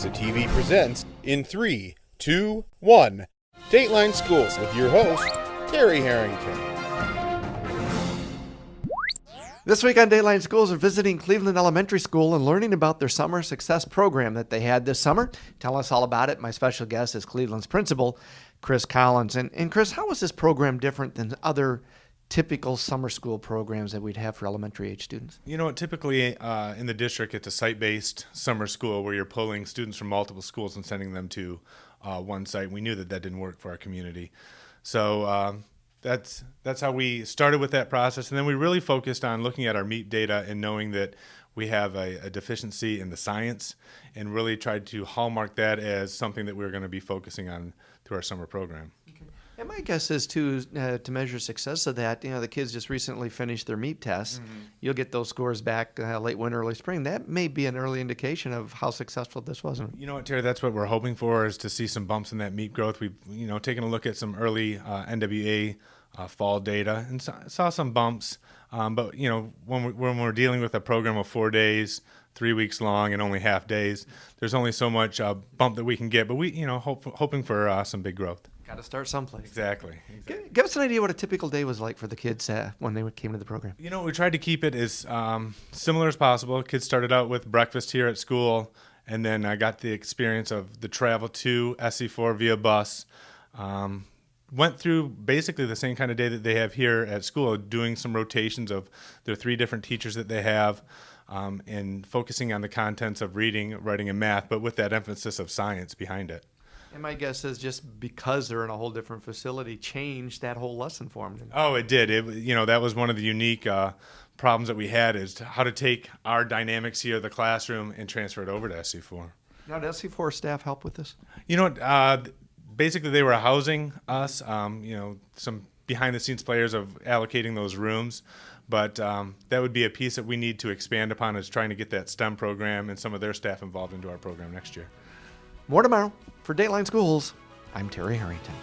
Alexa TV presents in 3, 2, 1. Dateline Schools with your host, Terry Harrington. This week on Dateline Schools, we're visiting Cleveland Elementary School and learning about their summer success program that they had this summer. Tell us all about it. My special guest is Cleveland's principal, Chris Collins. And Chris, how is this program different than other typical summer school programs that we'd have for elementary age students? You know, typically in the district, it's a site-based summer school where you're pulling students from multiple schools and sending them to one site. We knew that didn't work for our community. So that's how we started with that process. And then we really focused on looking at our MEEP data and knowing that we have a deficiency in the science and really tried to hallmark that as something that we were going to be focusing on through our summer program. And my guess is, too, to measure success of that, the kids just recently finished their MEEP tests. Mm-hmm. You'll get those scores back late winter, early spring. That may be an early indication of how successful this was. You know what, Terry, that's what we're hoping for, is to see some bumps in that MEEP growth. We've, taken a look at some early NWA fall data and saw some bumps. But, when we're dealing with a program of 4 days, 3 weeks long, and only half days, there's only so much bump that we can get. But we, hoping for some big growth. Got to start someplace. Exactly. Give us an idea what a typical day was like for the kids when they came to the program. We tried to keep it as similar as possible. Kids started out with breakfast here at school, and then I got the experience of the travel to SC4 via bus. Went through basically the same kind of day that they have here at school, doing some rotations of their 3 different teachers that they have, and focusing on the contents of reading, writing, and math, but with that emphasis of science behind it. And my guess is just because they're in a whole different facility changed that whole lesson for them. Oh, it did. That was one of the unique problems that we had, is how to take our dynamics here at the classroom and transfer it over to SC4. Now, did SC4 staff help with this? Basically they were housing us, some behind-the-scenes players of allocating those rooms. But that would be a piece that we need to expand upon, is trying to get that STEM program and some of their staff involved into our program next year. More tomorrow. For Dateline Schools, I'm Terry Harrington.